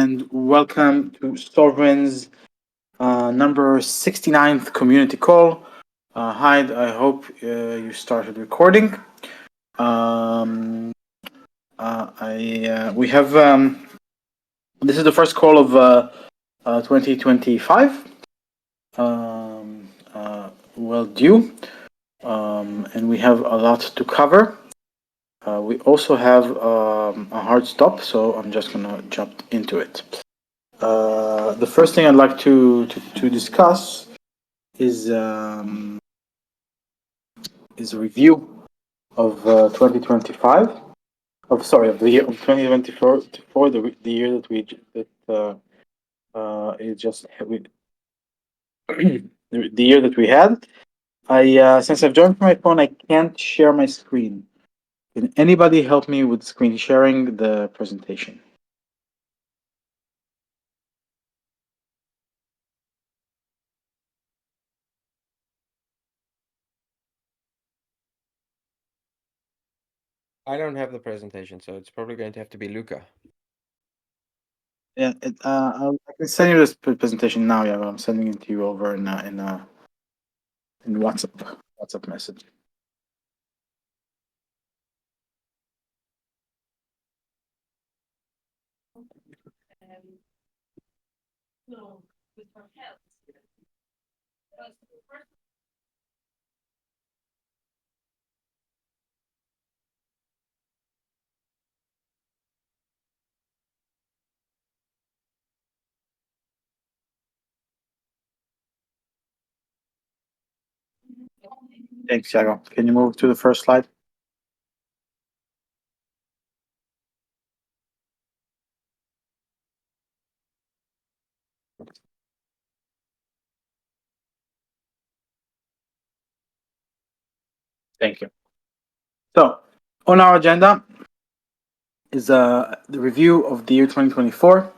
and welcome to Sovryn's number 69th community call. Hi, I hope you started recording. Um, we have this is the first call of 2025. Well due, and we have a lot to cover. We also have a hard stop, so I'm just gonna jump into it. The first thing I'd like to discuss is a review of 2025. Of the year of 2024, for the year that it just we, the year that we had. I Since I've joined from my phone, I can't share my screen. Can anybody help me with screen sharing the presentation? I don't have the presentation, so it's probably going to have to be Luca. Yeah, I can send you this presentation now. Yeah, but I'm sending it to you over in WhatsApp message. Thanks, Yago. Can you move to the first slide? Thank you. So, on our agenda is the review of the year 2024.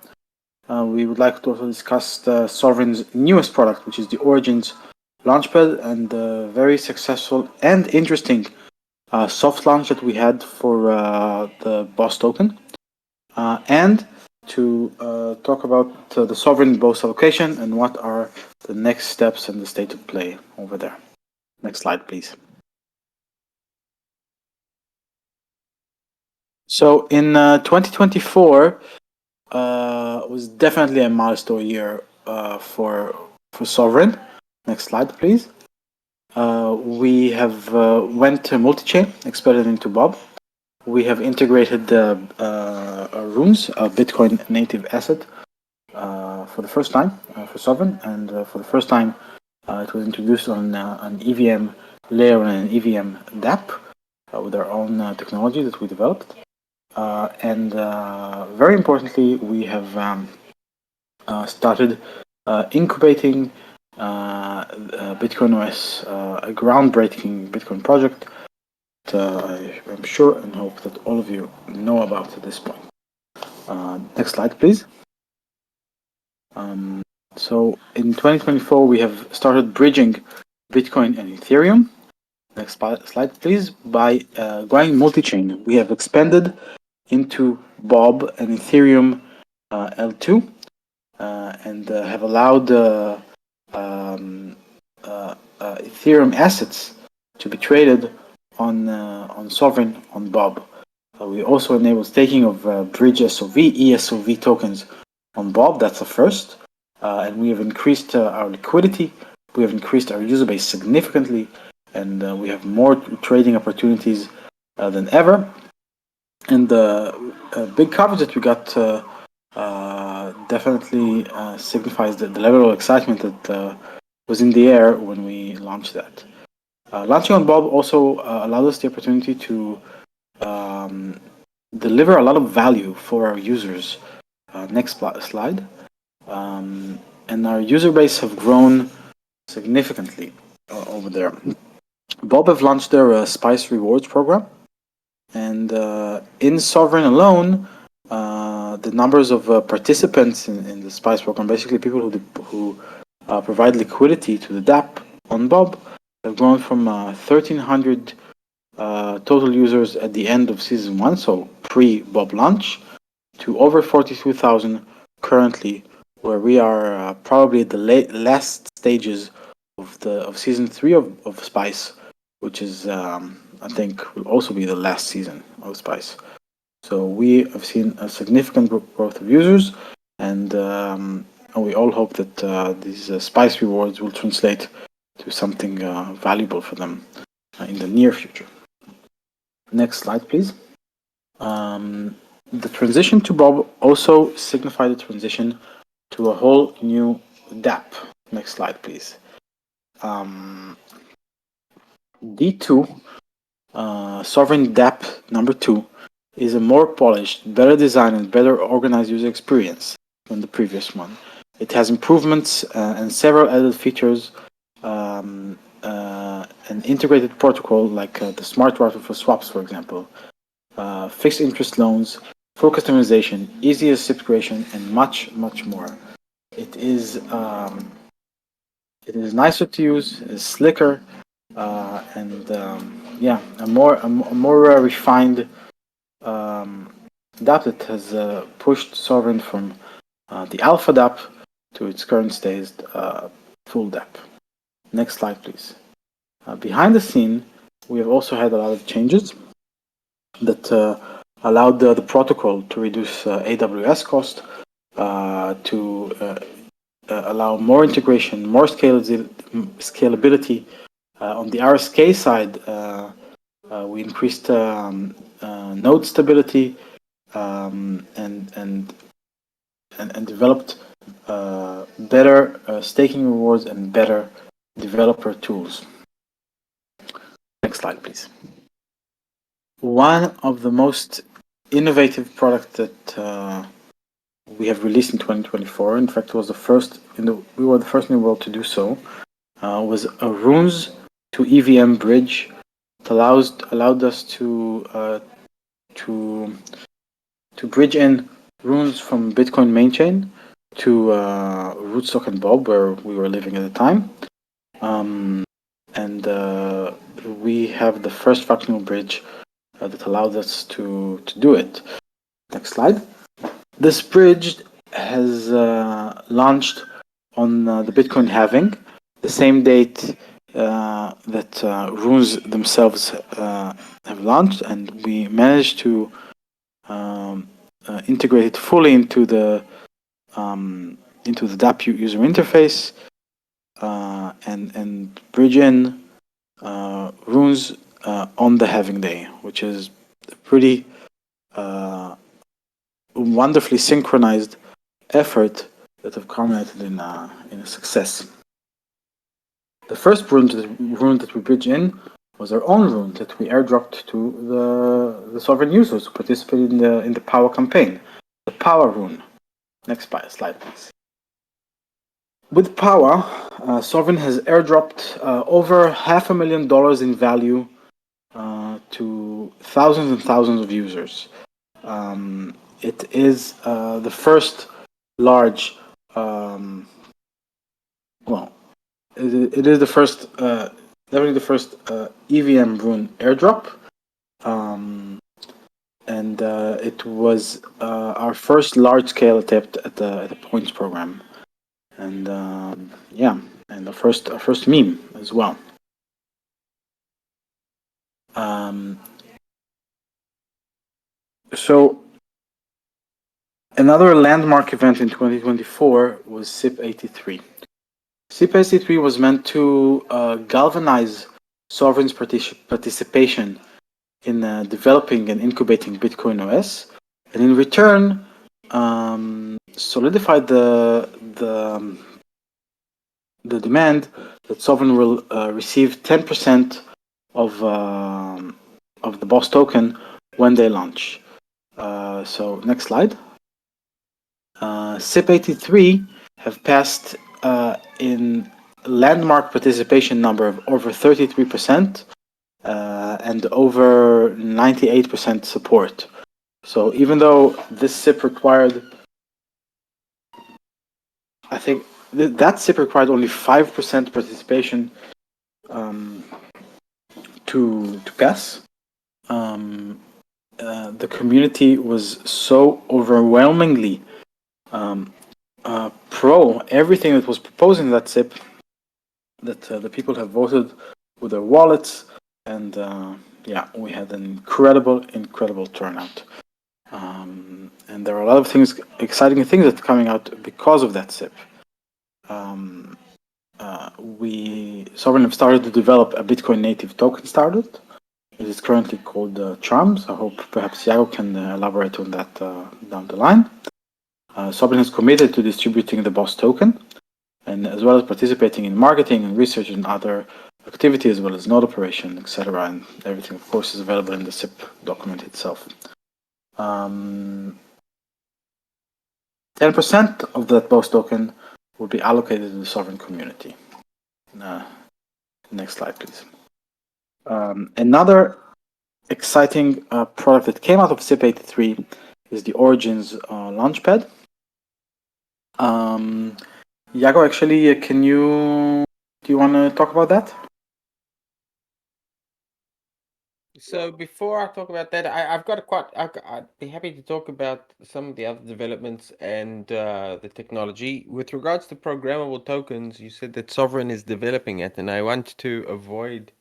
We would like to also discuss the Sovryn's newest product, which is the Origins Launchpad, and the very successful and interesting soft launch that we had for the BOS token. And to talk about the Sovryn BOS allocation and what are the next steps and the state of play over there. Next slide, please. So in 2024 was definitely a milestone year for Sovryn. Next slide, please. We have went multi-chain, expanded into Bob. We have integrated the runes, a Bitcoin native asset, for the first time for Sovryn, and for the first time it was introduced on an EVM layer and an EVM DApp with our own technology that we developed. And very importantly, we have started incubating Bitcoin OS, a groundbreaking Bitcoin project that I'm sure and hope that all of you know about at this point. Next slide, please. So in 2024, we have started bridging Bitcoin and Ethereum. Next slide, please. By going multi-chain, we have expanded into Bob and Ethereum L2 and have allowed Ethereum assets to be traded on Sovryn on Bob. We also enable staking of Bridge SOV, ESOV tokens on Bob. That's a first. And we have increased our liquidity. We have increased our user base significantly, and we have more trading opportunities than ever. And the big coverage that we got definitely signifies the level of excitement that was in the air when we launched that. Launching on Bob also allowed us the opportunity to deliver a lot of value for our users. Next slide. And our user base have grown significantly over there. Bob have launched their Spice Rewards program, and in Sovryn alone, the numbers of participants in the Spice program, basically people who provide liquidity to the DApp on Bob, have grown from 1,300 total users at the end of season 1, so pre-Bob launch, to over 42,000 currently, where we are probably at the last stages of season 3 of Spice, which is I think will also be the last season of Spice. So we have seen a significant growth of users, and we all hope that these Spice rewards will translate to something valuable for them in the near future. Next slide, please. The transition to Bob also signified the transition to a whole new DApp. Next slide, please. D2, Sovryn DApp number 2, is a more polished, better designed, and better organized user experience than the previous one. It has improvements and several added features, an integrated protocol like the smart router for swaps, for example, fixed interest loans, full customization, easier SIP creation, and much, much more. It is nicer to use, it's slicker, and a more refined DApp that has pushed Sovryn from the alpha DApp to its current stage, full DApp. Next slide, please. Behind the scene, we have also had a lot of changes that allowed the protocol to reduce AWS cost, to allow more integration, more scalability. On the RSK side, we increased node stability and developed better staking rewards and better developer tools. Next slide, please. One of the most innovative products that we have released in 2024, in fact, was the first we were the first in the world to do so, was a runes to EVM bridge. It allowed us to bridge in runes from Bitcoin main chain to Rootstock and Bob, where we were living at the time, and we have the first functional bridge that allowed us to do it. Next slide. This bridge has launched on the Bitcoin halving, the same date that runes themselves have launched, and we managed to integrate it fully into the DApp user interface and bridge in runes on the halving day, which is a pretty wonderfully synchronized effort that have culminated in a success. The first rune that we bridged in was our own rune that we airdropped to the Sovryn users who participated in the power campaign, the power rune. Next slide, please. With power, Sovryn has airdropped over $500,000 in value to thousands and thousands of users. It is the first large, it is the first, definitely the first EVM rune airdrop, and it was our first large-scale attempt at the points program, and and the first meme as well. So another landmark event in 2024 was SIP 83. SIP 83 was meant to galvanize Sovryn's participation in developing and incubating Bitcoin OS, and in return solidified the demand that Sovryn will receive 10% of the BOS token when they launch. So next slide. SIP 83 have passed in landmark participation number of over 33% and over 98% support. So even though this SIP required, I think that SIP required only 5% participation to pass, the community was so overwhelmingly Pro, everything that was proposed in that SIP, that the people have voted with their wallets, and yeah, we had an incredible turnout. And there are a lot of things, exciting things that are coming out because of that SIP. Sovryn have started to develop a Bitcoin native token started. It is currently called Charms. I hope perhaps Yago can elaborate on that down the line. Sovryn has committed to distributing the BOS token, and as well as participating in marketing and research and other activities, as well as node operation, etc. And everything, of course, is available in the SIP document itself. 10% of that BOS token will be allocated to the Sovryn community. Next slide, please. Another exciting product that came out of SIP 83 is the Origins Launchpad. Yago, actually, do you want to talk about that? So before I talk about that, I'd be happy to talk about some of the other developments and the technology. With regards to programmable tokens, you said that Sovryn is developing it, and I want to avoid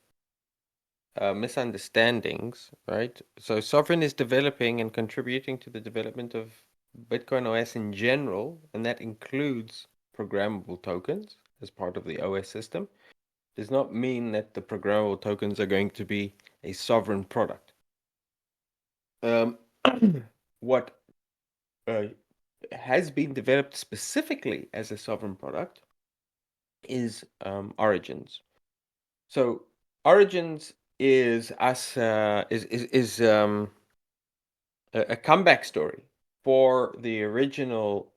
misunderstandings, right? So Sovryn is developing and contributing to the development of Bitcoin OS in general, and that includes programmable tokens as part of the OS system. Does not mean that the programmable tokens are going to be a Sovryn product. What has been developed specifically as a Sovryn product is Origins. So Origins is us is a comeback story for the original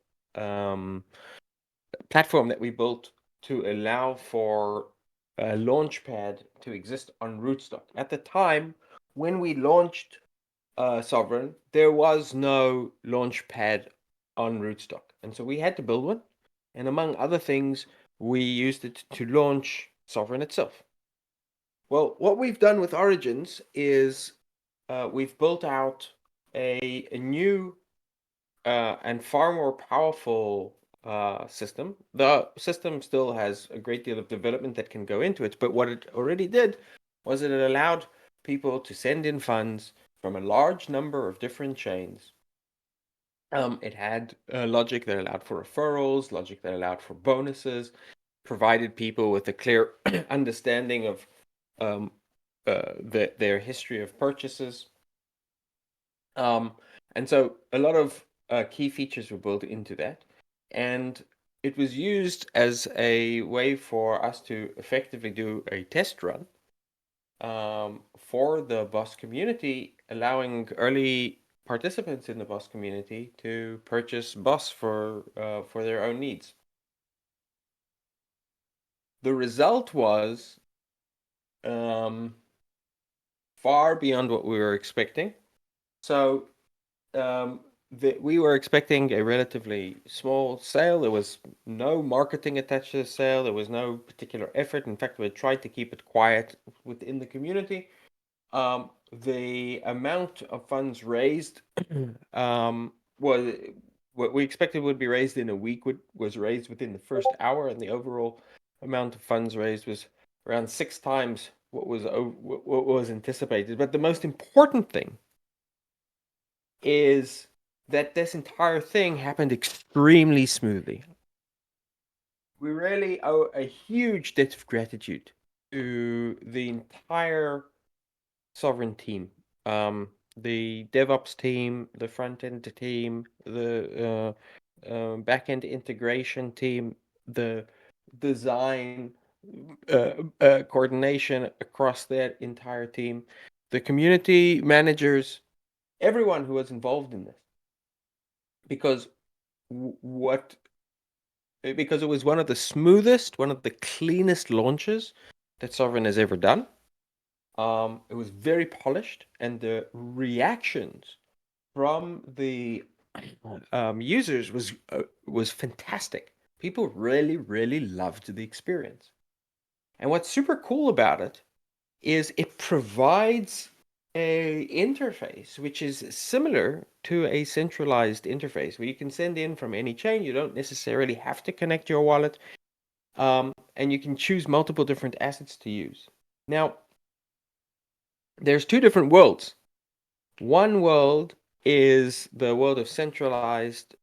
platform that we built to allow for a Launchpad to exist on rootstock. At the time when we launched Sovryn, there was no Launchpad on rootstock, and so we had to build one. And among other things, we used it to launch Sovryn itself. Well, what we've done with Origins is we've built out a new and far more powerful system. The system still has a great deal of development that can go into it, but what it already did was that it allowed people to send in funds from a large number of different chains. It had logic that allowed for referrals, logic that allowed for bonuses, provided people with a clear understanding of their history of purchases. And so a lot of key features were built into that. And it was used as a way for us to effectively do a test run for the BOS community, allowing early participants in the BOS community to purchase BOS for their own needs. The result was far beyond what we were expecting. So we were expecting a relatively small sale. There was no marketing attached to the sale. There was no particular effort. In fact, we tried to keep it quiet within the community. The amount of funds raised was what we expected would be raised in a week was raised within the first hour, and the overall amount of funds raised was around 6 times what was anticipated. But the most important thing is that this entire thing happened extremely smoothly. We really owe a huge debt of gratitude to the entire Sovryn team, the DevOps team, the front-end team, the back-end integration team, the design coordination across that entire team, the community managers, everyone who was involved in this. Because because it was one of the smoothest, one of the cleanest launches that Sovryn has ever done. It was very polished, and the reactions from the users was fantastic. People really loved the experience. And what's super cool about it is it provides a interface which is similar to a centralized interface where you can send in from any chain. You don't necessarily have to connect your wallet, and you can choose multiple different assets to use. Now, there's two different worlds. One world is the world of centralized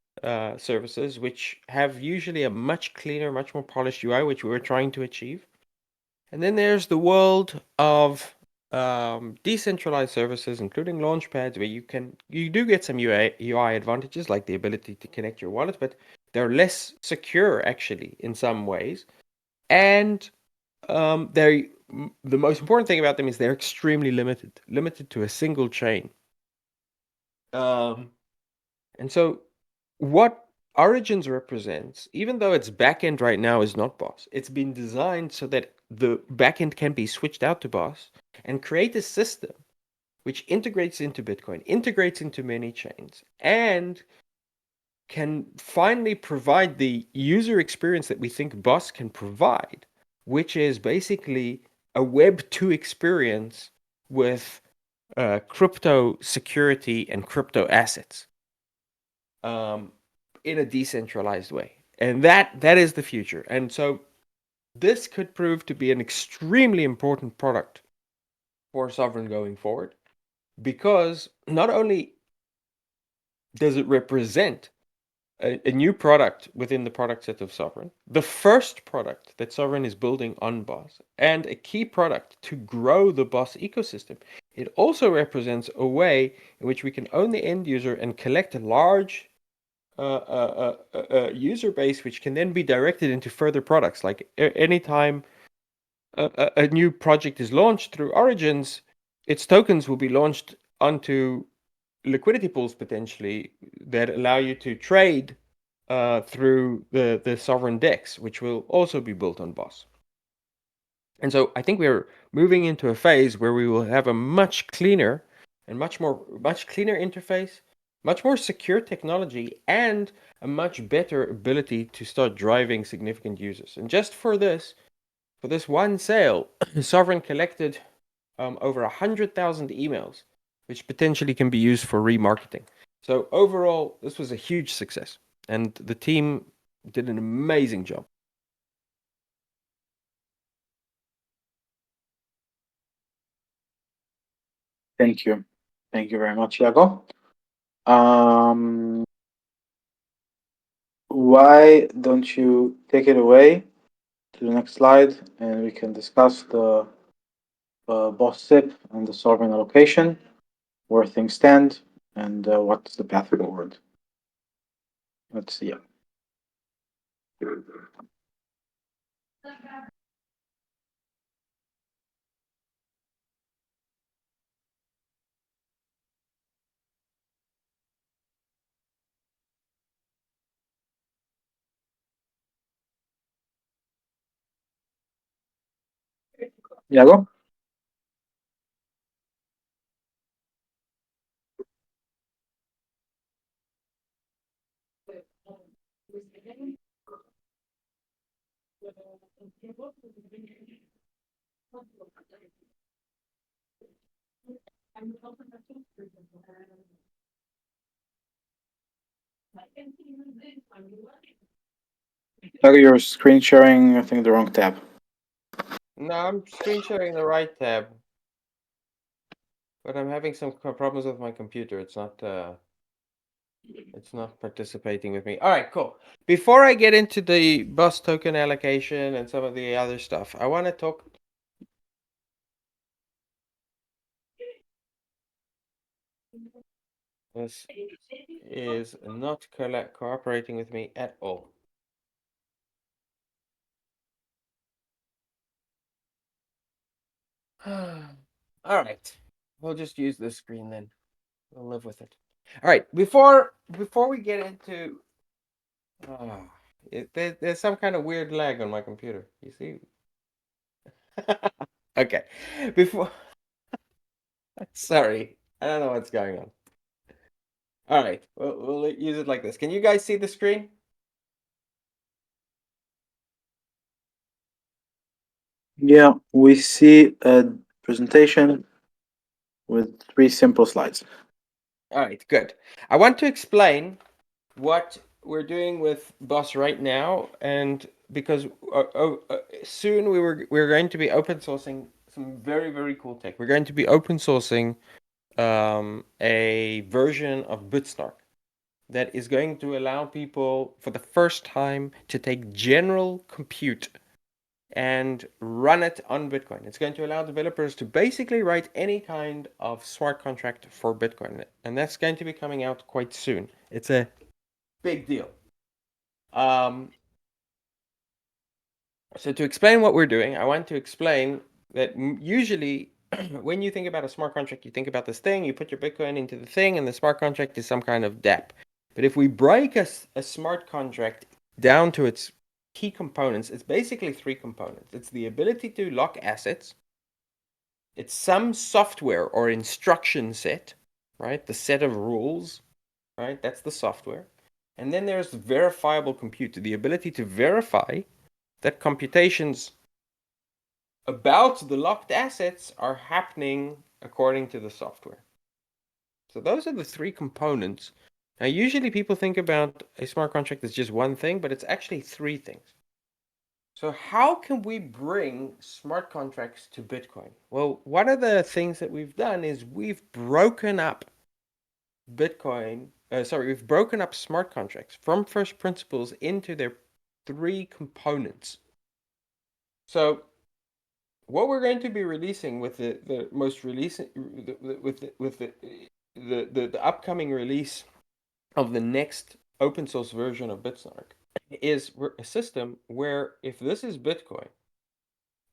services, which have usually a much cleaner, much more polished UI, which we were trying to achieve. And then there's the world of decentralized services, including launchpads, where you do get some UI advantages, like the ability to connect your wallet, but they're less secure actually in some ways. And they're the most important thing about them is they're extremely limited to a single chain. Um, and so what Origins represents, even though its backend right now is not BOS, it's been designed so that the backend can be switched out to BOS and create a system which integrates into Bitcoin, integrates into many chains, and can finally provide the user experience that we think BOS can provide, which is basically a Web 2 experience with crypto security and crypto assets. In a decentralized way. And that is the future. And so this could prove to be an extremely important product for Sovryn going forward, because not only does it represent a new product within the product set of Sovryn, the first product that Sovryn is building on BOS, and a key product to grow the BOS ecosystem, it also represents a way in which we can own the end user and collect a large user base, which can then be directed into further products. Like anytime a new project is launched through Origins, its tokens will be launched onto liquidity pools potentially that allow you to trade through the Sovryn DEX, which will also be built on BOS. And so I think we're moving into a phase where we will have a much cleaner and much cleaner interface, much more secure technology, and a much better ability to start driving significant users. And just for this one sale, Sovryn collected over 100,000 emails, which potentially can be used for remarketing. So overall, this was a huge success, and the team did an amazing job. Thank you. Thank you very much, Iago. Um, why don't you take it away to the next slide and we can discuss the boss SIP and the sovereign allocation, where things stand, and what's the path forward. Let's see. Iago? Iago, your screen sharing, I think, the wrong tab. No, I'm screen sharing the right tab, but I'm having some problems with my computer. It's not participating with me. All right, cool. Before I get into the bus token allocation and some of the other stuff, I want to talk. This is not cooperating with me at all. All right, we'll just use this screen then. We'll live with it. All right, before we get into, there's some kind of weird lag on my computer. You see? Okay, before. Sorry, I don't know what's going on. All right, we'll use it like this. Can you guys see the screen? Yeah, we see a presentation with 3 simple slides. All right, good. I want to explain what we're doing with BOS right now, and because soon we're going to be open sourcing some very cool tech. We're going to be open sourcing a version of Bitsnark that is going to allow people for the first time to take general compute and run it on Bitcoin. It's going to allow developers to basically write any kind of smart contract for Bitcoin, and that's going to be coming out quite soon. It's a big deal. So to explain what we're doing, I want to explain that usually when you think about a smart contract, you think about this thing, you put your Bitcoin into the thing, and the smart contract is some kind of dApp. But if we break a smart contract down to its key components, it's basically 3 components. It's the ability to lock assets. It's some software or instruction set, right? The set of rules, right? That's the software. And then there's verifiable compute, the ability to verify that computations about the locked assets are happening according to the software. So those are the 3 components. Now, usually people think about a smart contract as just one thing, but it's actually 3 things. So how can we bring smart contracts to Bitcoin? Well, one of the things that we've done is we've broken up we've broken up smart contracts from first principles into their 3 components. So what we're going to be releasing with the most releasing with the upcoming release of the next open source version of Bitsnark is a system where if this is Bitcoin,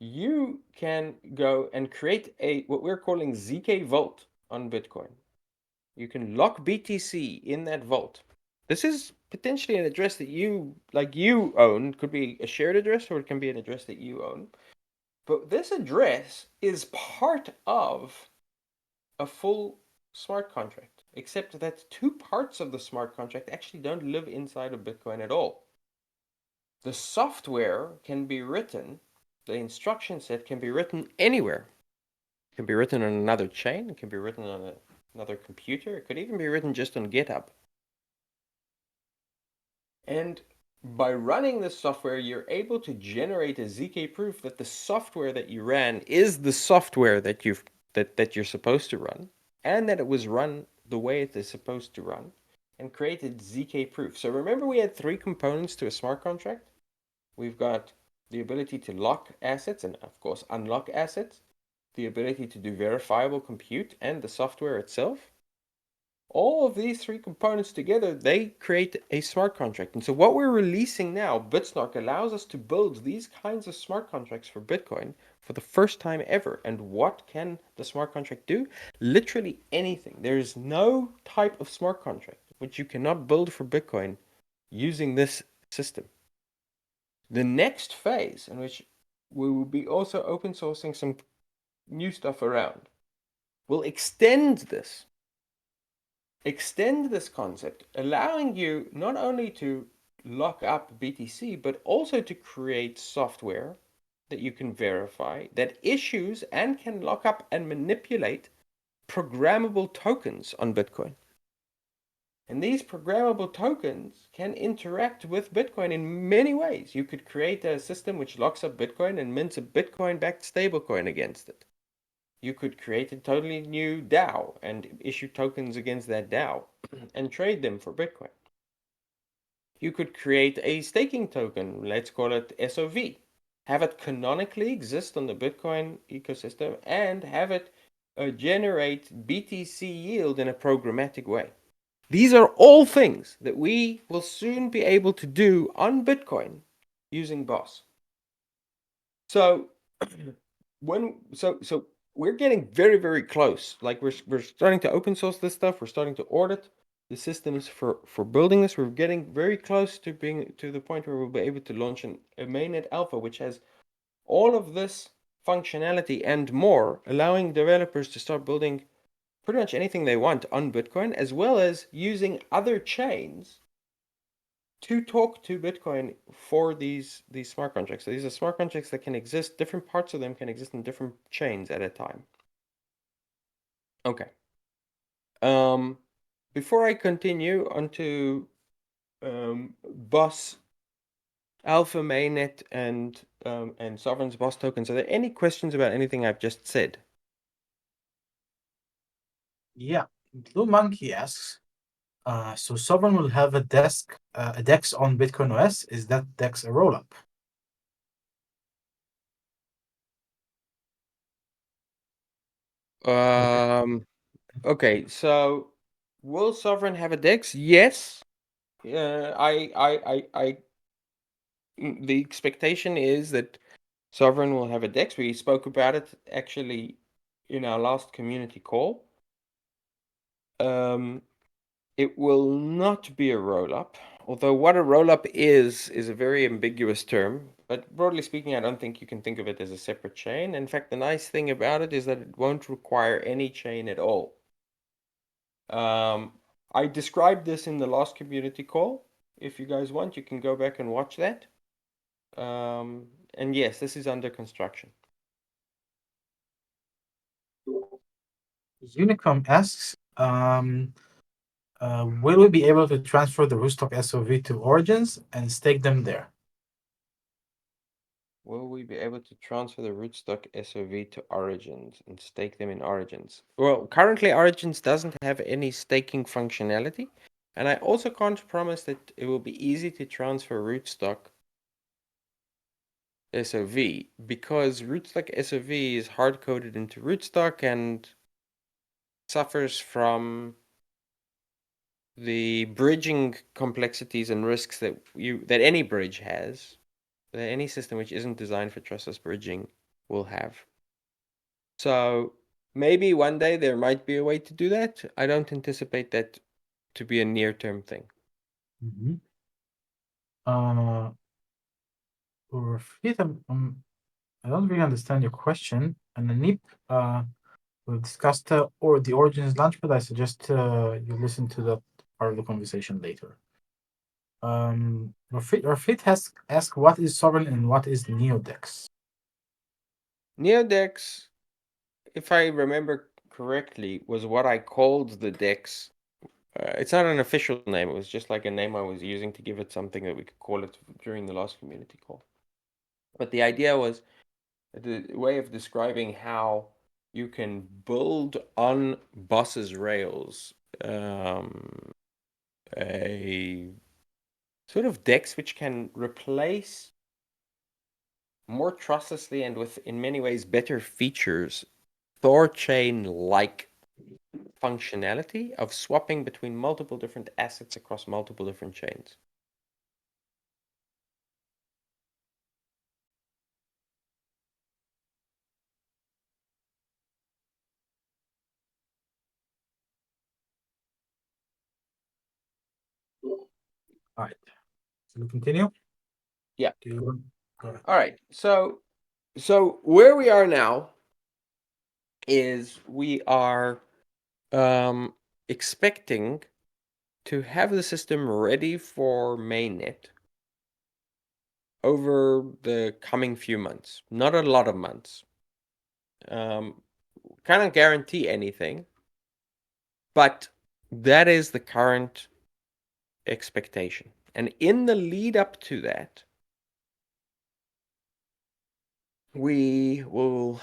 you can go and create what we're calling ZK vault on Bitcoin. You can lock BTC in that vault. This is potentially an address that you own. Could be a shared address, or it can be an address that you own. But this address is part of a full smart contract, except that 2 parts of the smart contract actually don't live inside of Bitcoin at all. The software can be written, the instruction set can be written anywhere. It can be written on another chain, it can be written on another computer, it could even be written just on GitHub. And by running this software, you're able to generate a ZK proof that the software that you ran is the software that you're supposed to run, and that it was run the way it is supposed to run, and created ZK proof. So remember, we had 3 components to a smart contract. We've got the ability to lock assets and, of course, unlock assets, the ability to do verifiable compute, and the software itself. All of these 3 components together, they create a smart contract. And so what we're releasing now, Bitsnark, allows us to build these kinds of smart contracts for Bitcoin for the first time ever. And what can the smart contract do? Literally anything. There is no type of smart contract which you cannot build for Bitcoin using this system. The next phase, in which we will be also open sourcing some new stuff around, will extend this concept, allowing you not only to lock up BTC, but also to create software that you can verify that issues and can lock up and manipulate programmable tokens on Bitcoin. And these programmable tokens can interact with Bitcoin in many ways. You could create a system which locks up Bitcoin and mints a Bitcoin-backed stablecoin against it. You could create a totally new DAO and issue tokens against that DAO and trade them for Bitcoin. You could create a staking token, let's call it SOV, have it canonically exist on the Bitcoin ecosystem, and have it generate BTC yield in a programmatic way. These are all things that we will soon be able to do on Bitcoin using BOS. So we're getting very close. Like we're starting to open source this stuff. We're starting to audit the systems for building this. We're getting very close to being to the point where we'll be able to launch a mainnet alpha, which has all of this functionality and more, allowing developers to start building pretty much anything they want on Bitcoin, as well as using other chains to talk to Bitcoin for these smart contracts. So these are smart contracts that can exist, different parts of them can exist in different chains at a time. Okay. Before I continue onto BOS, Alpha Mainnet, and Sovryn's BOS tokens, are there any questions about anything I've just said? Yeah, Blue Monkey asks, so Sovereign will have a DEX on Bitcoin OS. Is that DEX a rollup? Okay, so will Sovryn have a DEX? Yes. The expectation is that Sovryn will have a DEX. We spoke about it actually in our last community call. It will not be a rollup, although what a rollup is a very ambiguous term. But broadly speaking, I don't think you can think of it as a separate chain. In fact, the nice thing about it is that it won't require any chain at all. I described this in the last community call. If you guys want, you can go back and watch that. And yes, this is under construction. Unicom asks, will we be able to transfer the Rootstock SOV to Origins and stake them there? Will we be able to transfer the rootstock SOV to Origins and stake them in Origins? Well, currently Origins doesn't have any staking functionality, and I also can't promise that it will be easy to transfer rootstock SOV because rootstock SOV is hard-coded into rootstock and suffers from the bridging complexities and risks that any bridge has, that any system which isn't designed for trustless bridging will have. So maybe one day there might be a way to do that. I don't anticipate that to be a near-term thing. Mm-hmm. Rafid, I don't really understand your question. And Anip, we've discussed or the Origins Launchpad. I suggest you listen to that part of the conversation later. Rafid has asked what is Sovereign and what is Neodex? Neodex, if I remember correctly, was what I called the Dex. It's not an official name. It was just like a name I was using to give it something that we could call it during the last community call. But the idea was the way of describing how you can build on BOS's rails a sort of DEX which can replace more trustlessly and with, in many ways, better features, Thorchain-like functionality of swapping between multiple different assets across multiple different chains. All right. So we continue? Yeah. Go ahead. All right. So where we are now is we are expecting to have the system ready for mainnet over the coming few months. Not a lot of months. Cannot guarantee anything, but that is the current expectation. And in the lead up to that, we will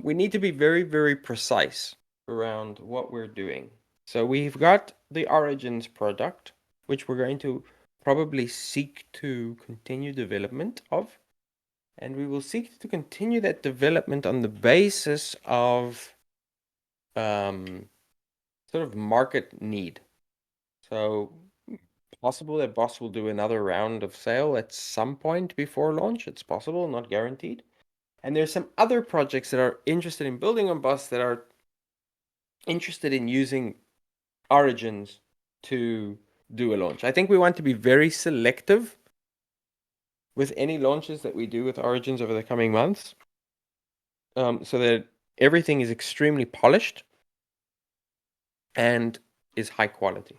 we need to be very, very precise around what we're doing. So we've got the Origins product, which we're going to probably seek to continue development of. And we will seek to continue that development on the basis of sort of market need. So possible that BOS will do another round of sale at some point before launch. It's possible, not guaranteed. And there's some other projects that are interested in building on BOS that are interested in using Origins to do a launch. I think we want to be very selective with any launches that we do with Origins over the coming months, so that everything is extremely polished and is high quality.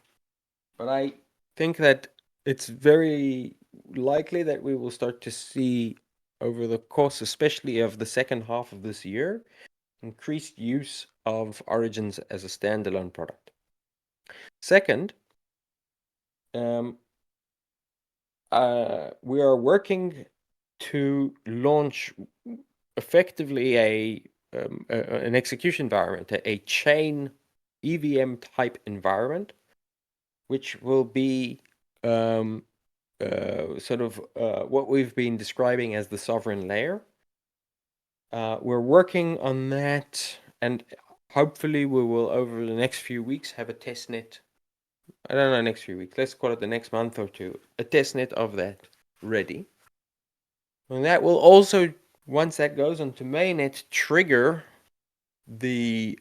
But I think that it's very likely that we will start to see over the course, especially of the second half of this year, increased use of Origins as a standalone product. Second, we are working to launch effectively an execution environment, a chain EVM type environment, which will be what we've been describing as the sovereign layer. We're working on that, and hopefully we will, over the next few weeks, have a test net. I don't know, next few weeks. Let's call it the next month or two. A test net of that ready. And that will also, once that goes onto mainnet, trigger the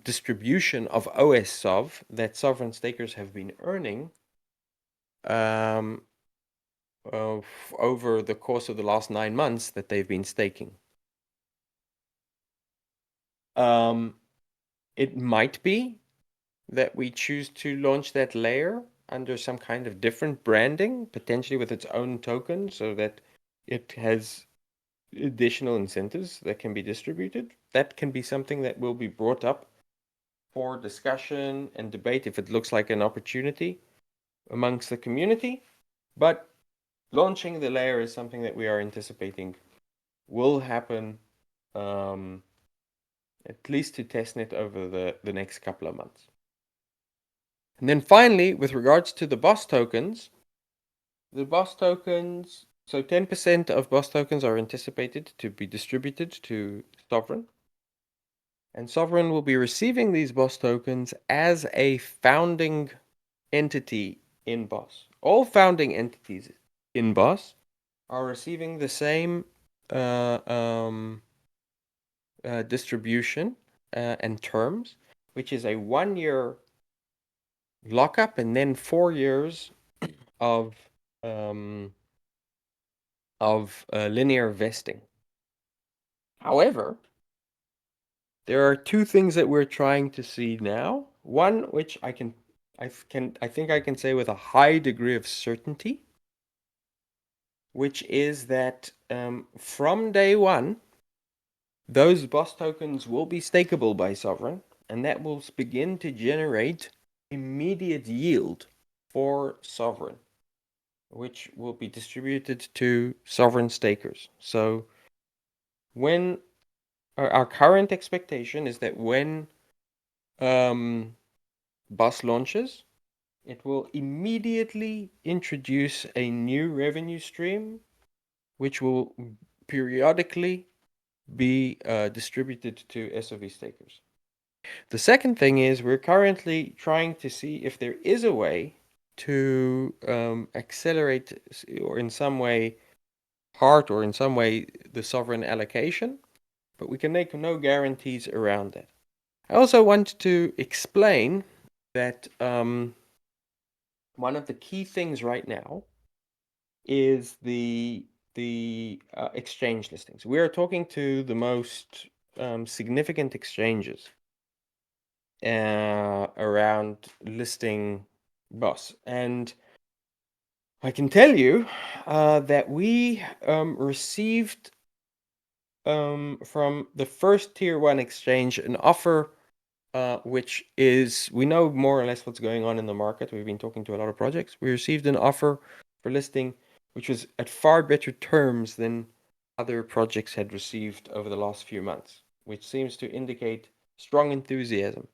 distribution of OS-Sov that sovereign stakers have been earning over the course of the last 9 months that they've been staking. It might be that we choose to launch that layer under some kind of different branding, potentially with its own token, so that it has additional incentives that can be distributed. That can be something that will be brought up for discussion and debate if it looks like an opportunity amongst the community. But launching the layer is something that we are anticipating will happen, at least to testnet over the next couple of months. And then finally, with regards to the BOS tokens, so 10% of BOS tokens are anticipated to be distributed to Sovryn. And Sovryn will be receiving these BOS tokens as a founding entity in BOS. All founding entities in BOS are receiving the same distribution and terms, which is a 1-year lockup and then 4 years of linear vesting. However, there are two things that we're trying to see now. One, which I think I can say with a high degree of certainty, which is that from day one, those BOS tokens will be stakeable by Sovryn, and that will begin to generate immediate yield for Sovryn, which will be distributed to Sovryn stakers. So when our current expectation is that when BOS launches, it will immediately introduce a new revenue stream, which will periodically be distributed to SOV stakers. The second thing is we're currently trying to see if there is a way to accelerate or in some way the sovereign allocation, but we can make no guarantees around that. I also want to explain that one of the key things right now is the exchange listings. We are talking to the most significant exchanges around listing BOS, and I can tell you that we received from the first tier 1 exchange an offer which is, we know more or less what's going on in the market. We've been talking to a lot of projects. We received an offer for listing which was at far better terms than other projects had received over the last few months, which seems to indicate strong enthusiasm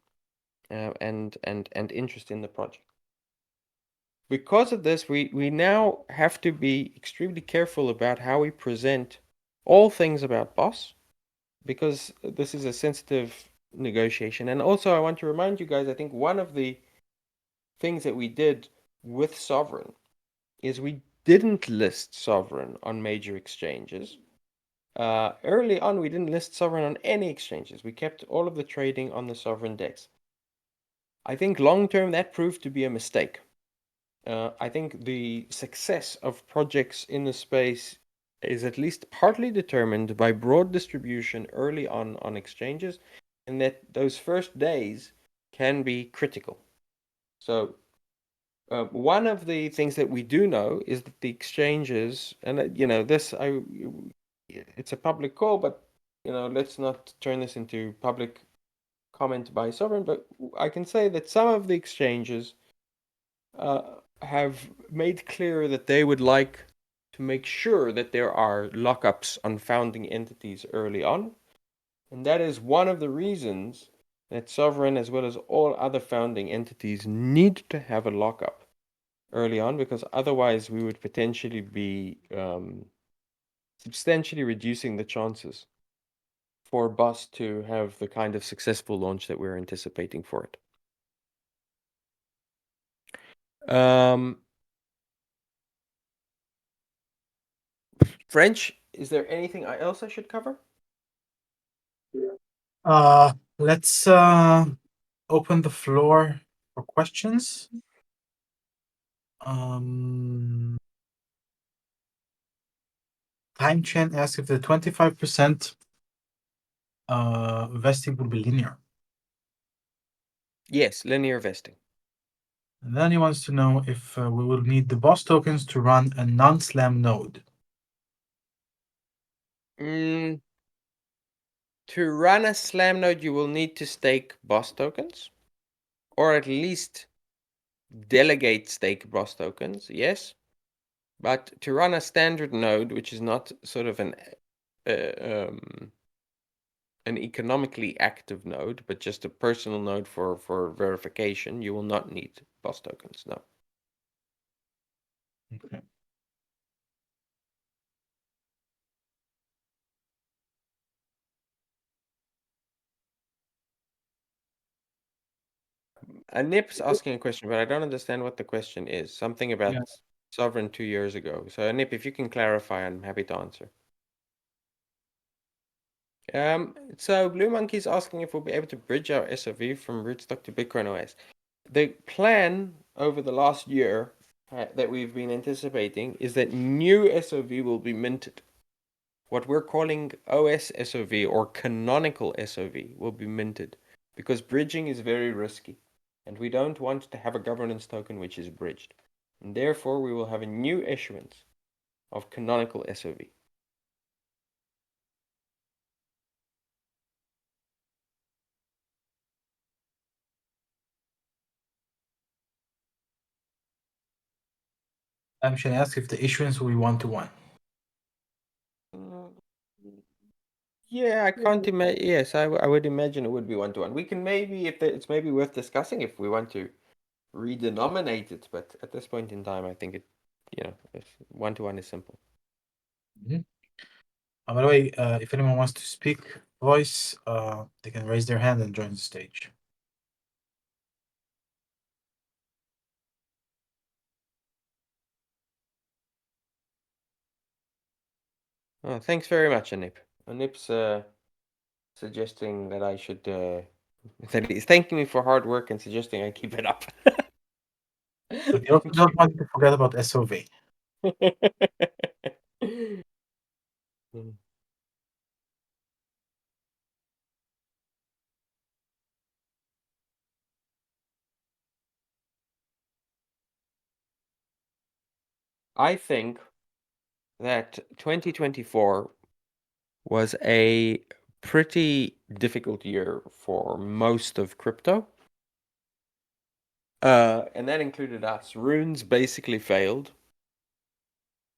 and interest in the project. Because of this, we now have to be extremely careful about how we present all things about BOS, because this is a sensitive negotiation. And also, I want to remind you guys, I think one of the things that we did with Sovryn is we didn't list Sovryn on major exchanges. Early on, we didn't list Sovryn on any exchanges. We kept all of the trading on the Sovryn DEX. I think long term that proved to be a mistake. I think the success of projects in the space is at least partly determined by broad distribution early on exchanges, and that those first days can be critical. So one of the things that we do know is that the exchanges, and it's a public call, but let's not turn this into public comment by Sovryn, but I can say that some of the exchanges have made clear that they would like to make sure that there are lockups on founding entities early on. And that is one of the reasons that Sovryn, as well as all other founding entities, need to have a lockup early on, because otherwise we would potentially be substantially reducing the chances for BOS to have the kind of successful launch that we're anticipating for it. French, is there anything else I should cover? Let's open the floor for questions. Time Chen asks if the 25% vesting will be linear. Yes, linear vesting. And then he wants to know if we will need the BOS tokens to run a non-slam node. To run a slam node, you will need to stake BOS tokens, or at least delegate stake BOS tokens, yes. But to run a standard node, which is not sort of an economically active node, but just a personal node for verification, you will not need BOS tokens, no. Okay. Anip's asking a question, but I don't understand what the question is. Something about Yeah. Sovryn 2 years ago. So Anip, if you can clarify, I'm happy to answer. So Blue Monkey's asking if we'll be able to bridge our SOV from rootstock to Bitcoin OS. The plan over the last year that we've been anticipating is that new SOV will be minted. What we're calling OS SOV or canonical SOV will be minted because bridging is very risky and we don't want to have a governance token which is bridged. And therefore, we will have a new issuance of canonical SOV. I'm going to ask if the issuance will be one-to-one. Yeah, I can't imagine. Yes, I would imagine it would be one-to-one. We can maybe, if it's maybe worth discussing if we want to redenominate it, but at this point in time, I think it, if one-to-one is simple. Mm-hmm. By the way, if anyone wants to speak voice, they can raise their hand and join the stage. Oh, thanks very much, Anip. Anip's suggesting that I should, that he's thanking me for hard work and suggesting I keep it up. But you also don't want to forget about SOV. I think that 2024 was a pretty difficult year for most of crypto. And that included us. Runes basically failed,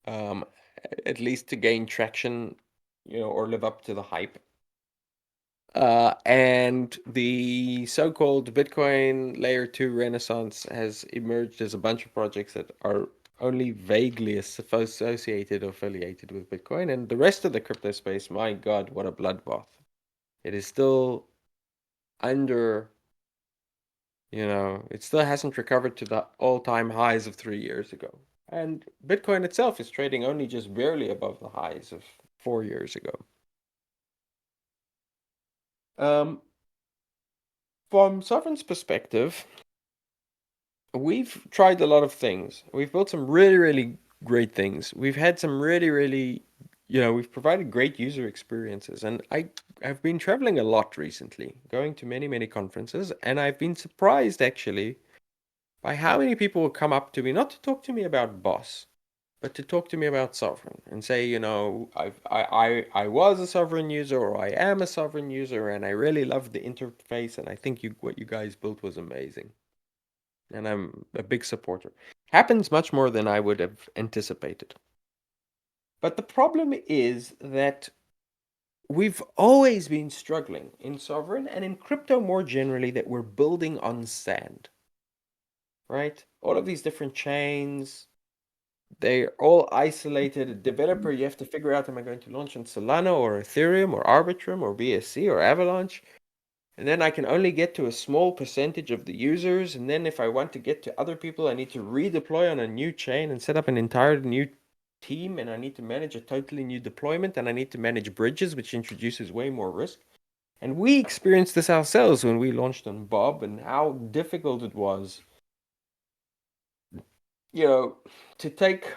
at least to gain traction, or live up to the hype. And the so-called Bitcoin layer 2 renaissance has emerged as a bunch of projects that are only vaguely associated or affiliated with Bitcoin. And the rest of the crypto space, my God, what a bloodbath. It is still under, it still hasn't recovered to the all-time highs of 3 years ago. And Bitcoin itself is trading only just barely above the highs of 4 years ago. From Sovryn's perspective, we've tried a lot of things. We've built some really, really great things. We've had some really, really, we've provided great user experiences. And I've been traveling a lot recently, going to many, many conferences, and I've been surprised actually by how many people will come up to me, not to talk to me about BOS, but to talk to me about Sovryn and say, I was a Sovryn user, or I am a Sovryn user, and I really loved the interface, and I think what you guys built was amazing. And I'm a big supporter. Happens much more than I would have anticipated. But the problem is that we've always been struggling in Sovryn and in crypto more generally that we're building on sand, right? All of these different chains, they're all isolated. A developer, you have to figure out, am I going to launch on Solana or Ethereum or Arbitrum or BSC or Avalanche? And then I can only get to a small percentage of the users. And then if I want to get to other people, I need to redeploy on a new chain and set up an entire new team. And I need to manage a totally new deployment. And I need to manage bridges, which introduces way more risk. And we experienced this ourselves when we launched on Bob, and how difficult it was, to take,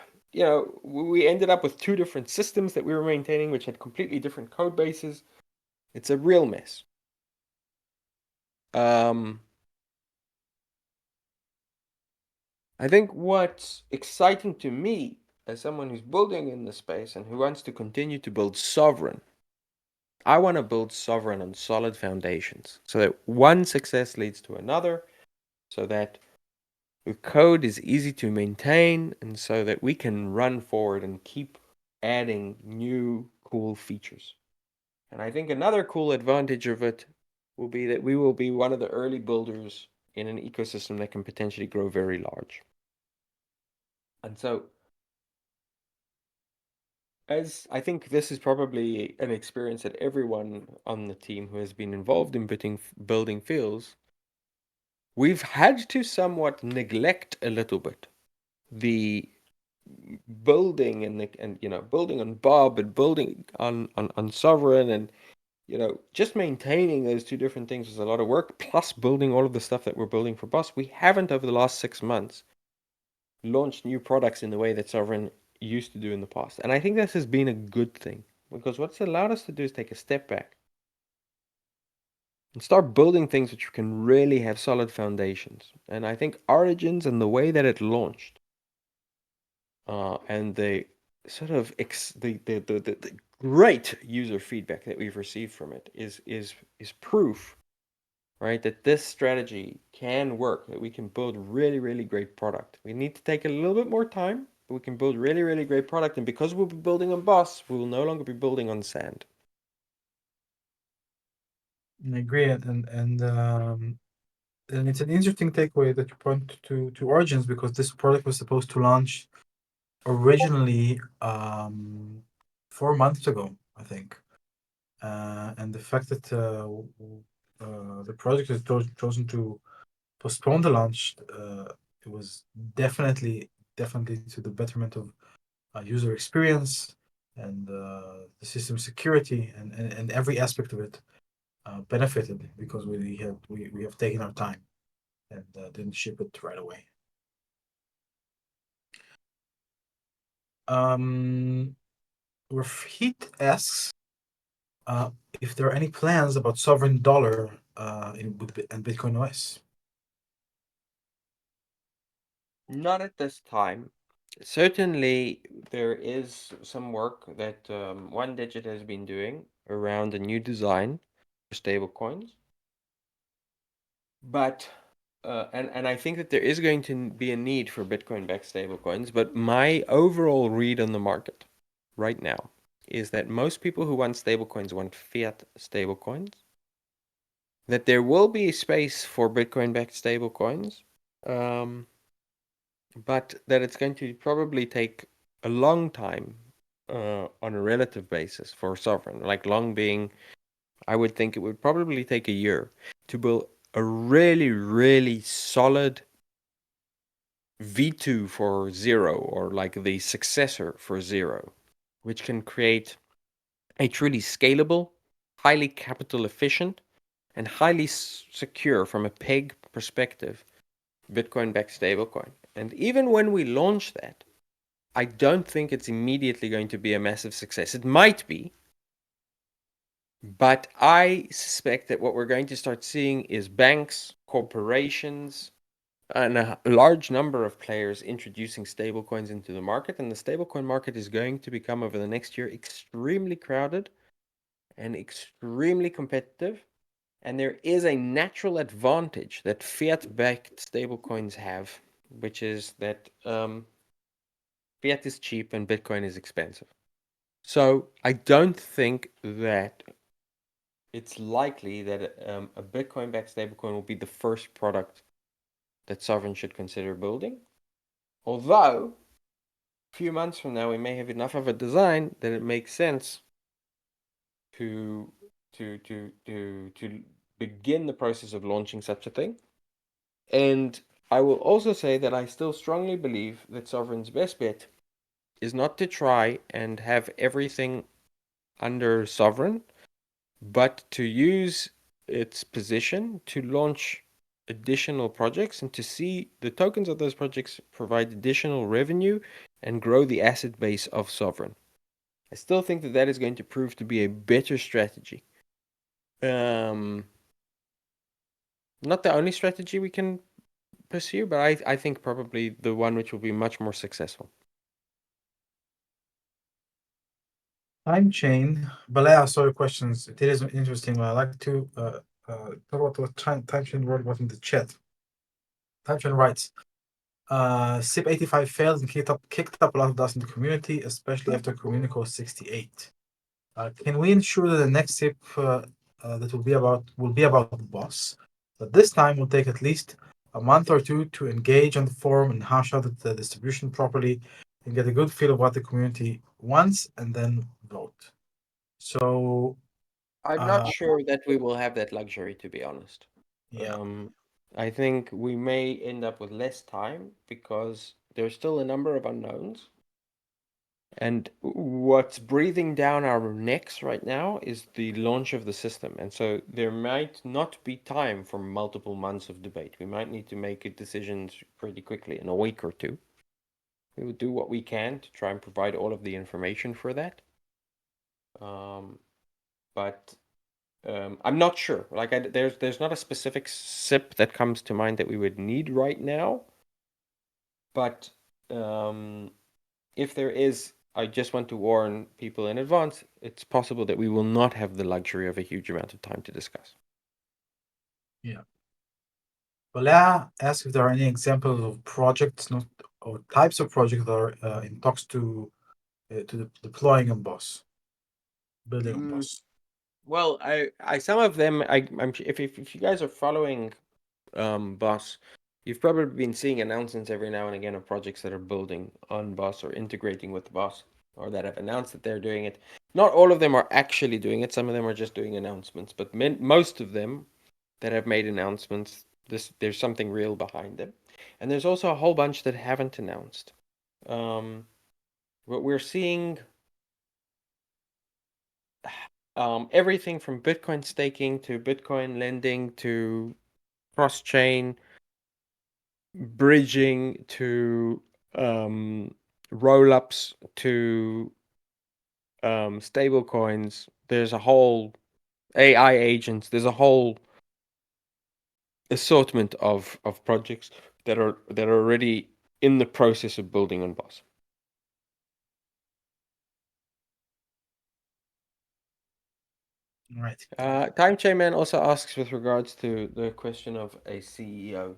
we ended up with two different systems that we were maintaining, which had completely different code bases. It's a real mess. I think what's exciting to me as someone who's building in the space and who wants to continue to build Sovryn, I want to build Sovryn on solid foundations so that one success leads to another, so that the code is easy to maintain, and so that we can run forward and keep adding new cool features. And I think another cool advantage of it will be that we will be one of the early builders in an ecosystem that can potentially grow very large. And so, as I think this is probably an experience that everyone on the team who has been involved in building feels, we've had to somewhat neglect a little bit the building and building on Bob and building on Sovryn, and just maintaining those two different things was a lot of work, plus building all of the stuff that we're building for BOS. We haven't, over the last 6 months, launched new products in the way that Sovryn used to do in the past. And I think this has been a good thing, because what's allowed us to do is take a step back and start building things which can really have solid foundations. And I think Origins and the way that it launched, and the sort of the great user feedback that we've received from it is proof, right, that this strategy can work, that we can build really, really great product. We need to take a little bit more time, but we can build really, really great product. And because we'll be building on BOS, we will no longer be building on sand. I agree, and it's an interesting takeaway that you point to Origins, because this product was supposed to launch originally 4 months ago, I think. And the fact that the project has chosen to postpone the launch, it was definitely to the betterment of user experience and the system security, and every aspect of it benefited, because we have taken our time and didn't ship it right away. Heat asks if there are any plans about sovereign dollar and Bitcoin OS. Not at this time. Certainly, there is some work that One Digit has been doing around a new design for stablecoins. But and I think that there is going to be a need for Bitcoin-backed stablecoins. But my overall read on the market right now is that most people who want stablecoins want fiat stablecoins. That there will be space for Bitcoin-backed stablecoins, but that it's going to probably take a long time on a relative basis for Sovryn. Like long being, I would think it would probably take a year to build a really, really solid V2 for Zero, or like the successor for Zero, which can create a truly scalable, highly capital efficient, and highly secure from a peg perspective Bitcoin-backed stablecoin. And even when we launch that, I don't think it's immediately going to be a massive success. It might be, but I suspect that what we're going to start seeing is banks, corporations, and a large number of players introducing stablecoins into the market, and the stablecoin market is going to become over the next year extremely crowded and extremely competitive. And there is a natural advantage that fiat-backed stablecoins have, which is that fiat is cheap and Bitcoin is expensive. So I don't think that it's likely that a Bitcoin-backed stablecoin will be the first product that Sovryn should consider building. Although, a few months from now, we may have enough of a design that it makes sense to begin the process of launching such a thing. And I will also say that I still strongly believe that Sovryn's best bet is not to try and have everything under Sovryn, but to use its position to launch additional projects and to see the tokens of those projects provide additional revenue and grow the asset base of Sovryn. I still think that that is going to prove to be a better strategy. Not the only strategy we can pursue, but I think probably the one which will be much more successful. Time chain. Balea, sorry questions. It is interesting. I like to talk about what time chain wrote about in the chat. Time chain writes, SIP85 failed and kicked up a lot of dust in the community, especially after Communico 68. Can we ensure that the next SIP that will be about BOS? But this time will take at least a month or two to engage on the forum and hash out the distribution properly and get a good feel of what the community wants and then vote. So I'm not sure that we will have that luxury, to be honest. yeah. I think we may end up with less time because there's still a number of unknowns. And what's breathing down our necks right now is the launch of the system. And so there might not be time for multiple months of debate. We might need to make decisions pretty quickly in a week or two. We will do what we can to try and provide all of the information for that. But I'm not sure. Like, there's not a specific SIP that comes to mind that we would need right now. But if there is, I just want to warn people in advance, it's possible that we will not have the luxury of a huge amount of time to discuss. Yeah. Balea asks if there are any examples of projects, not or types of projects that are in talks to deploying a BOS, building a BOS. Well, I some of them, I'm if you guys are following BOS, you've probably been seeing announcements every now and again of projects that are building on BOS or integrating with BOS, or that have announced that they're doing it. Not all of them are actually doing it. Some of them are just doing announcements, but most of them that have made announcements, there's something real behind them. And there's also a whole bunch that haven't announced. What we're seeing, everything from Bitcoin staking to Bitcoin lending to cross-chain bridging to roll-ups to stable coins. There's a whole AI agents. There's a whole assortment of projects that are already in the process of building on BOS. Right. Time Chain Man also asks with regards to the question of a CEO.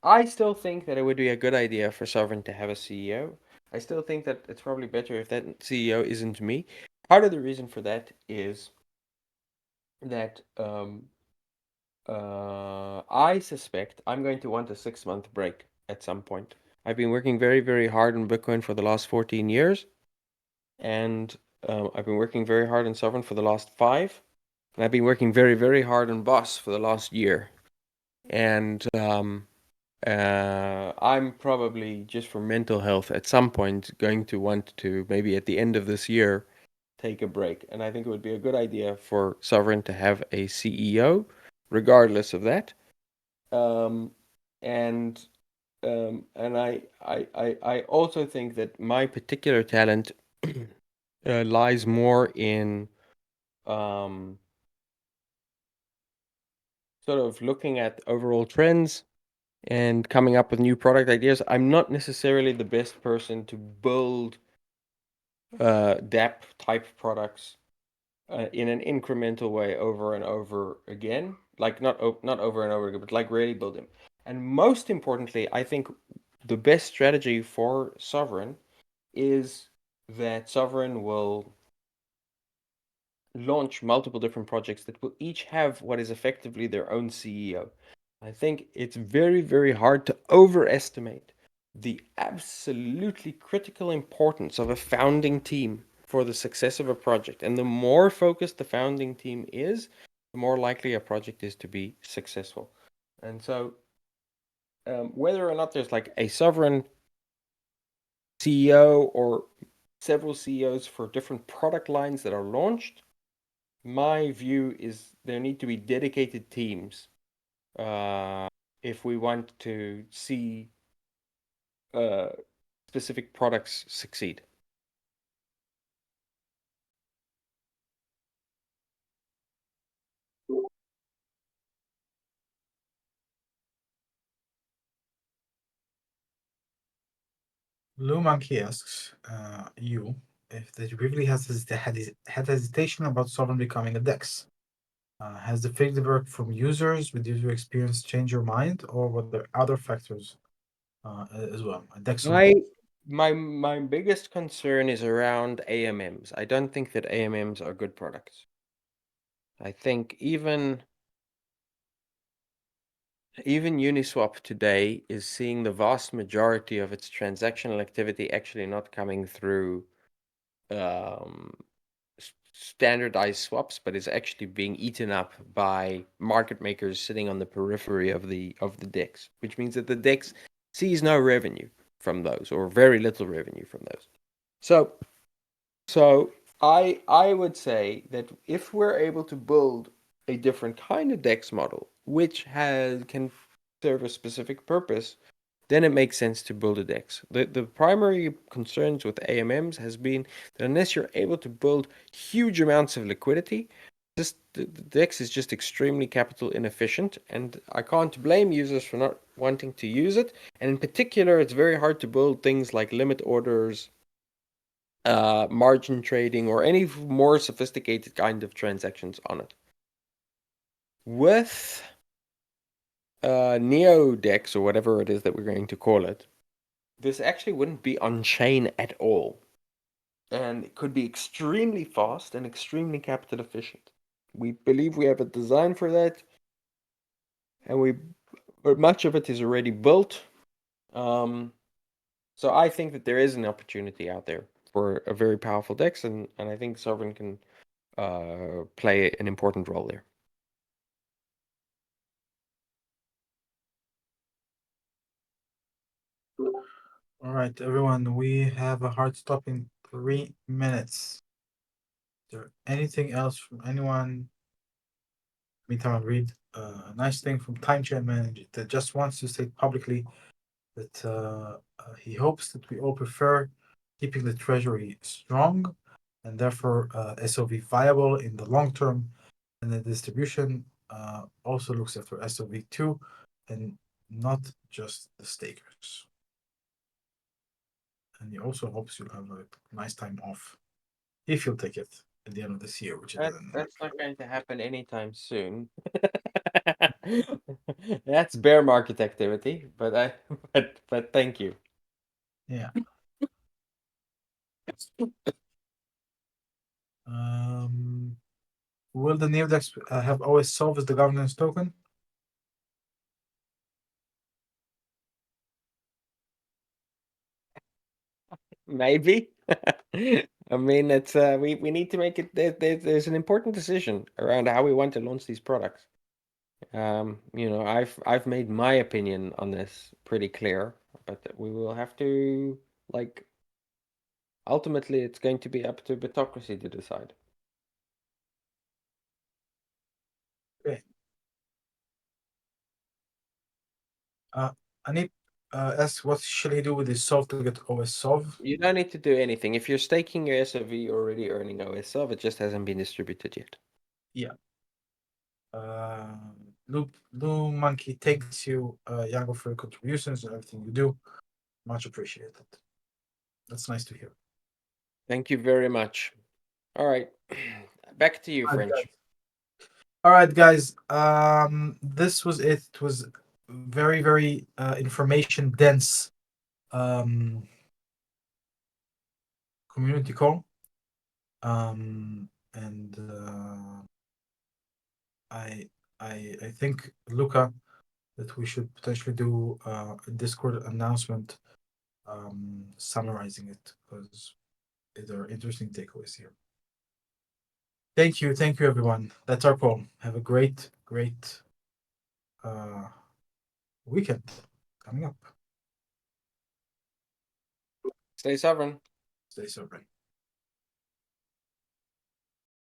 I still think that it would be a good idea for Sovryn to have a CEO. I still think that it's probably better if that CEO isn't me. Part of the reason for that is that I suspect I'm going to want a 6-month break at some point. I've been working very, very hard on Bitcoin for the last 14 years, and I've been working very hard on Sovryn for the last 5, and I've been working very, very hard on BOS for the last year. And I'm probably, just for mental health, at some point going to want to, maybe at the end of this year, take a break. And I think it would be a good idea for Sovryn to have a CEO, regardless of that. And I also think that my particular talent lies more in sort of looking at overall trends and coming up with new product ideas. I'm not necessarily the best person to build DApp type products in an incremental way over and over again. Like not over and over again, but like really build them. And most importantly, I think the best strategy for Sovryn is that Sovryn will launch multiple different projects that will each have what is effectively their own CEO. I think it's very, very hard to overestimate the absolutely critical importance of a founding team for the success of a project. And the more focused the founding team is, the more likely a project is to be successful. And so, whether or not there's like a Sovryn CEO or several CEOs for different product lines that are launched, my view is there need to be dedicated teams if we want to see specific products succeed. Lou Monkey asks you if that you previously had hesitation about Sovereign becoming a DEX. Has the feedback from users with user experience changed your mind, or were there other factors as well? A DEX support. My biggest concern is around AMMs. I don't think that AMMs are good products. I think even Uniswap today is seeing the vast majority of its transactional activity actually not coming through standardized swaps, but is actually being eaten up by market makers sitting on the periphery of the DEX, which means that the DEX sees no revenue from those, or very little revenue from those. So I would say that if we're able to build a different kind of DEX model, which can serve a specific purpose, then it makes sense to build a DEX. The primary concerns with AMMs has been that unless you're able to build huge amounts of liquidity, the DEX is just extremely capital inefficient, and I can't blame users for not wanting to use it. And in particular, it's very hard to build things like limit orders, margin trading, or any more sophisticated kind of transactions on it. With NeoDex, or whatever it is that we're going to call it, this actually wouldn't be on chain at all. And it could be extremely fast and extremely capital efficient. We believe we have a design for that, and much of it is already built. So I think that there is an opportunity out there for a very powerful DEX, and I think Sovryn can play an important role there. All right, everyone, we have a hard stop in 3 minutes. Is there anything else from anyone? Meantime, I'll read a nice thing from Time Chain Manager that just wants to state publicly that he hopes that we all prefer keeping the treasury strong and therefore SOV viable in the long term, and the distribution also looks after SOV2 and not just the stakers. And he also hopes you'll have a nice time off if you'll take it at the end of this year, which it doesn't. That's not going to happen anytime soon. That's bear market activity, but but thank you. Yeah. Will the NeoDex have always solved as the governance token? Maybe. I mean, it's we need to make it. There's an important decision around how we want to launch these products. I've made my opinion on this pretty clear, but we will have to, like, ultimately it's going to be up to Bitocracy to decide. Okay. Anip asks, what should he do with his solve to get OS solve? You don't need to do anything. If you're staking your SOV, you're already earning OSF. It just hasn't been distributed yet. Yeah. Blue Monkey, thanks you, Yago, for your contributions and everything you do. Much appreciated. That's nice to hear. Thank you very much. All right. Back to you, French. All right, guys. This was it. It was very, very information dense community call. And I think, Luca, that we should potentially do a Discord announcement summarizing it, because there are interesting takeaways here. Thank you, everyone. That's our call. Have a great weekend coming up. Stay sovereign. Stay sovereign.